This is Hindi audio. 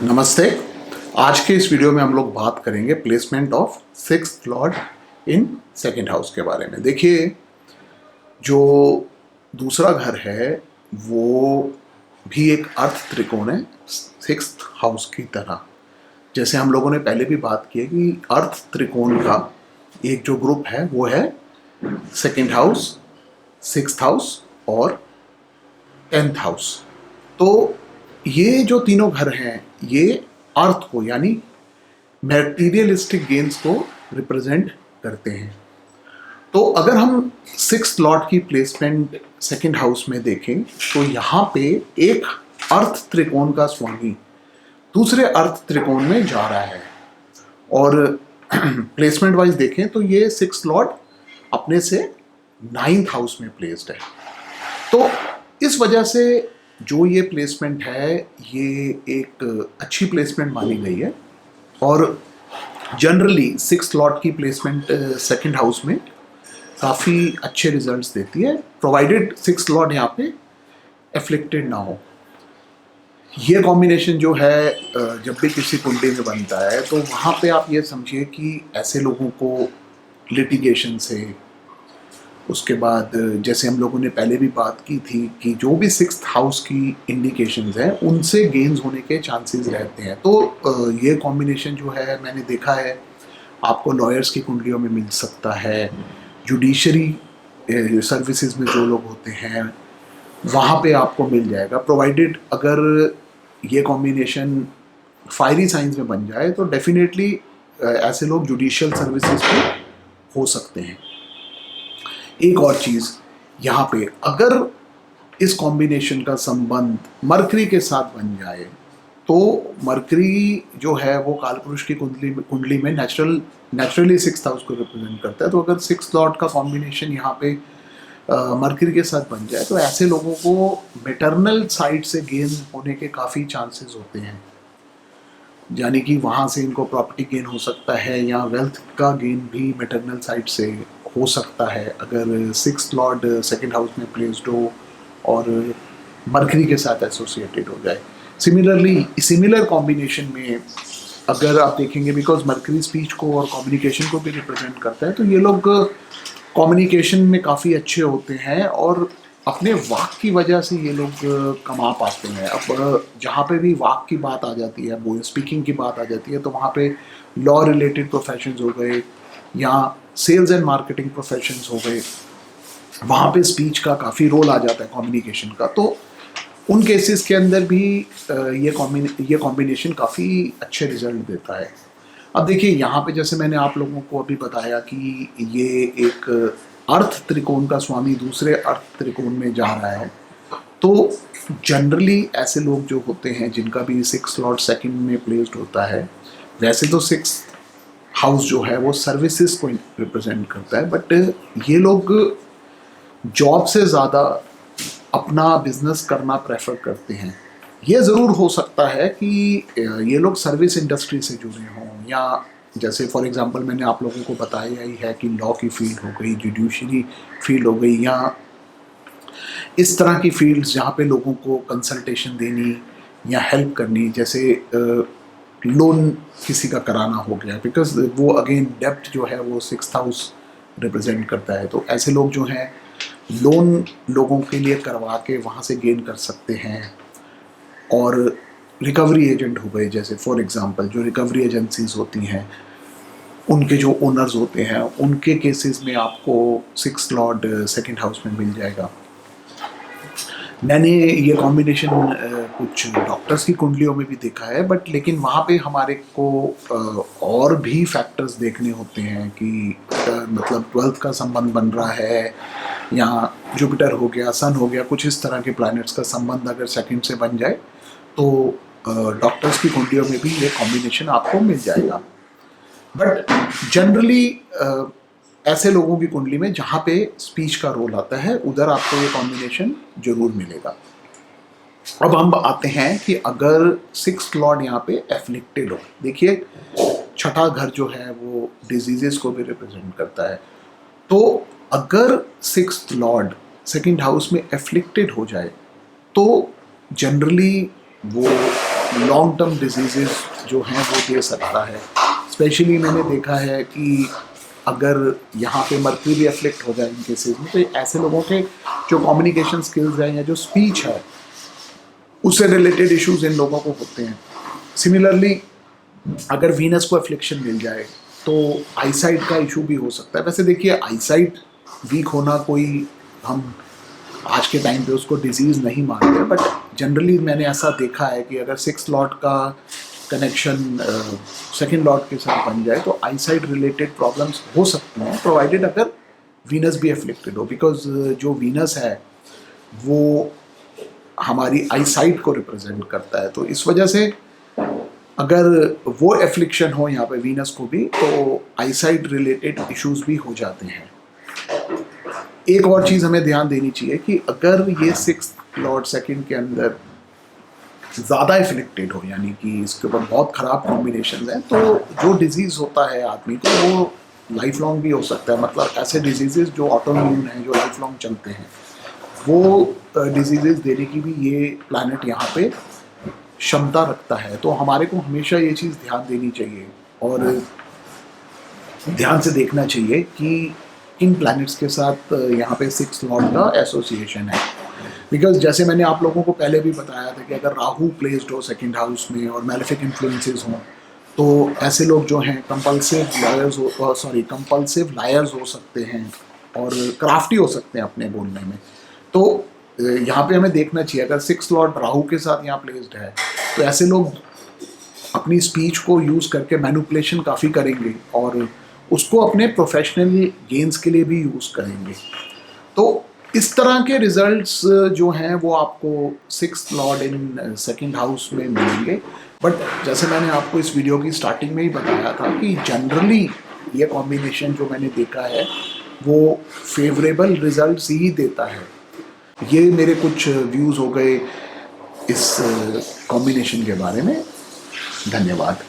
नमस्ते। आज के इस वीडियो में हम लोग बात करेंगे placement of sixth Lord in second house के बारे में। देखिए, जो दूसरा घर है वो भी एक अर्थ त्रिकोण है सिक्स्थ हाउस की तरह। जैसे हम लोगों ने पहले भी बात की है कि अर्थ त्रिकोण का एक जो ग्रुप है वो है सेकंड हाउस, सिक्स्थ हाउस और 10th हाउस। तो ये जो तीनों घर हैं ये अर्थ को यानी मैटेरियलिस्टिक गेन्स को रिप्रेजेंट करते हैं। तो अगर हम सिक्स्थ लॉर्ड की प्लेसमेंट सेकंड हाउस में देखें तो यहाँ पे एक अर्थ त्रिकोण का स्वामी दूसरे अर्थ त्रिकोण में जा रहा है और प्लेसमेंट वाइज देखें तो ये सिक्स्थ लॉर्ड अपने से 9th हाउस में प्लेस्ड है। तो इस वजह से जो ये प्लेसमेंट है ये एक अच्छी प्लेसमेंट मानी गई है और जनरली सिक्स्थ लॉर्ड की प्लेसमेंट सेकंड हाउस में काफ़ी अच्छे रिजल्ट्स देती है, प्रोवाइडेड सिक्स्थ लॉर्ड यहाँ पे एफ्लिक्टेड ना हो। ये कॉम्बिनेशन जो है जब भी किसी कुंडली में बनता है तो वहाँ पे आप ये समझिए कि ऐसे लोगों को लिटिगेशन से, उसके बाद जैसे हम लोगों ने पहले भी बात की थी कि जो भी सिक्स्थ हाउस की इंडिकेशंस हैं उनसे गेन्स होने के चांसेस रहते हैं। तो ये कॉम्बिनेशन जो है मैंने देखा है आपको लॉयर्स की कुंडलियों में मिल सकता है, जुडिशरी सर्विसेज में जो लोग होते हैं वहाँ पे आपको मिल जाएगा, प्रोवाइडेड अगर ये कॉम्बिनेशन फायरी साइंस में बन जाए तो डेफिनेटली ऐसे लोग जुडिशियल सर्विसेज पे हो सकते हैं। एक और चीज़ यहाँ पे, अगर इस कॉम्बिनेशन का संबंध मरकरी के साथ बन जाए तो मरकरी जो है वो कालपुरुष की कुंडली में नेचुरली सिक्स्थ हाउस को रिप्रेजेंट करता है। तो अगर सिक्स्थ लॉर्ड का कॉम्बिनेशन यहाँ पे मरकरी के साथ बन जाए तो ऐसे लोगों को मैटरनल साइड से गेन होने के काफ़ी चांसेस होते हैं, यानी कि वहाँ से इनको प्रॉपर्टी गेन हो सकता है या वेल्थ का गेन भी मैटरनल साइड से हो सकता है अगर सिक्स्थ लॉर्ड सेकंड हाउस में प्लेस्ड हो और मरकरी के साथ एसोसिएटेड हो जाए। सिमिलर कॉम्बिनेशन में अगर आप देखेंगे, बिकॉज मरकरी स्पीच को और कम्युनिकेशन को भी रिप्रेजेंट करता है, तो ये लोग कम्युनिकेशन में काफ़ी अच्छे होते हैं और अपने वाक की वजह से ये लोग कमा पाते हैं। अब जहाँ पे भी वाक की बात आ जाती है, वो स्पीकिंग की बात आ जाती है, तो वहाँ पे लॉ रिलेटेड प्रोफेशंस हो गए या सेल्स एंड मार्केटिंग प्रोफेशंस हो गए, वहाँ पे स्पीच का काफ़ी रोल आ जाता है कम्युनिकेशन का। तो उन केसेस के अंदर भी ये कॉम्बिनेशन काफ़ी अच्छे रिजल्ट देता है। अब देखिए यहाँ पे जैसे मैंने आप लोगों को अभी बताया कि ये एक अर्थ त्रिकोण का स्वामी दूसरे अर्थ त्रिकोण में जा रहा है, तो जनरली ऐसे लोग जो होते हैं जिनका भी सिक्स्थ लॉर्ड सेकंड में प्लेस्ड होता है, वैसे तो सिक्स्थ हाउस जो है वो सर्विसेज को रिप्रेजेंट करता है, बट ये लोग जॉब से ज़्यादा अपना बिजनेस करना प्रेफर करते हैं। ये ज़रूर हो सकता है कि ये लोग सर्विस इंडस्ट्री से जुड़े हों, या जैसे फॉर एग्जांपल मैंने आप लोगों को बताया ही है कि लॉ की फील्ड हो गई, जुडिशरी फील्ड हो गई, या इस तरह की फील्ड्स जहाँ पे लोगों को कंसल्टेशन देनी या हेल्प करनी, जैसे लोन किसी का कराना हो गया, बिकॉज वो अगेन डेप्ट जो है वो सिक्स्थ हाउस रिप्रेजेंट करता है। तो ऐसे लोग जो हैं लोन लोगों के लिए करवा के वहाँ से गेन कर सकते हैं। और रिकवरी एजेंट हो गए, जैसे फॉर एग्जांपल जो रिकवरी एजेंसीज होती हैं उनके जो ओनर्स होते हैं उनके केसेस में आपको सिक्स्थ लॉर्ड सेकंड हाउस में मिल जाएगा। मैंने ये कॉम्बिनेशन कुछ डॉक्टर्स की कुंडलियों में भी देखा है, बट लेकिन वहाँ पे हमारे को और भी फैक्टर्स देखने होते हैं कि मतलब 12th का संबंध बन रहा है या जुपिटर हो गया, सन हो गया, कुछ इस तरह के प्लैनेट्स का संबंध अगर सेकंड से बन जाए तो डॉक्टर्स की कुंडलियों में भी ये कॉम्बिनेशन आपको मिल जाएगा। बट जनरली ऐसे लोगों की कुंडली में जहाँ पे स्पीच का रोल आता है उधर आपको ये कॉम्बिनेशन जरूर मिलेगा। अब हम आते हैं कि अगर सिक्स्थ लॉर्ड यहाँ पे एफ्लिक्टेड हो, देखिए छठा घर जो है वो डिजीजेस को भी रिप्रेजेंट करता है। तो अगर सिक्स्थ लॉर्ड सेकंड हाउस में एफ्लिक्टेड हो जाए तो जनरली वो लॉन्ग टर्म डिजीजेस जो हैं वो दे सकता है। स्पेशली मैंने देखा है कि अगर यहाँ पे मर्क्यूरी भी अफ्लिक्ट हो जाए इन केसेस में, तो ऐसे लोगों के जो कम्युनिकेशन स्किल्स हैं या जो स्पीच है उससे रिलेटेड इश्यूज इन लोगों को होते हैं। सिमिलरली अगर वीनस को अफ्लिक्शन मिल जाए तो आईसाइट का इशू भी हो सकता है। वैसे देखिए, आईसाइट वीक होना कोई हम आज के टाइम पे उसको डिजीज़ नहीं मानते, बट जनरली मैंने ऐसा देखा है कि अगर 6 लॉट का कनेक्शन सेकंड लॉट के साथ बन जाए तो आईसाइट रिलेटेड प्रॉब्लम्स हो सकती हैं, प्रोवाइडेड अगर वीनस भी अफ्लिक्टेड हो। बिकॉज जो वीनस है वो हमारी आईसाइट को रिप्रेजेंट करता है, तो इस वजह से अगर वो एफ्लिक्शन हो यहाँ पे वीनस को भी, तो आईसाइट रिलेटेड इश्यूज भी हो जाते हैं। एक और चीज़ हमें ध्यान देनी चाहिए कि अगर ये 6 लॉर्ड सेकंड के अंदर ज़्यादा एफ्लिक्टेड हो, यानी कि इसके ऊपर बहुत ख़राब कॉम्बिनेशन है, तो जो डिजीज़ होता है आदमी को वो लाइफ लॉन्ग भी हो सकता है। मतलब ऐसे डिजीज़ जो ऑटोइम्यून हैं, जो लाइफ लॉन्ग चलते हैं, वो डिजीज़ देने की भी ये प्लैनेट यहाँ पे क्षमता रखता है। तो हमारे को हमेशा ये चीज़ ध्यान देनी चाहिए और ध्यान से देखना चाहिए कि इन प्लैनेट्स के साथ यहाँ पे 6 लॉर्ड का एसोसिएशन है। बिकॉज जैसे मैंने आप लोगों को पहले भी बताया था कि अगर राहु प्लेस्ड हो सेकंड हाउस में और मैलेफिक इन्फ्लुएंसेस हों, तो ऐसे लोग जो हैं कंपल्सिव लायर्स हो सकते हैं और क्राफ्टी हो सकते हैं अपने बोलने में। तो यहाँ पे हमें देखना चाहिए, अगर 6 लॉर्ड राहु के साथ यहाँ प्लेस्ड है तो ऐसे लोग अपनी स्पीच को यूज़ करके मैनिपुलेशन काफ़ी करेंगे और उसको अपने प्रोफेशनल गेन्स के लिए भी यूज़ करेंगे। तो इस तरह के रिजल्ट्स जो हैं वो आपको 6 लॉर्ड इन सेकंड हाउस में मिलेंगे। बट जैसे मैंने आपको इस वीडियो की स्टार्टिंग में ही बताया था कि जनरली ये कॉम्बिनेशन जो मैंने देखा है वो फेवरेबल रिजल्ट्स ही देता है। ये मेरे कुछ व्यूज़ हो गए इस कॉम्बिनेशन के बारे में। धन्यवाद।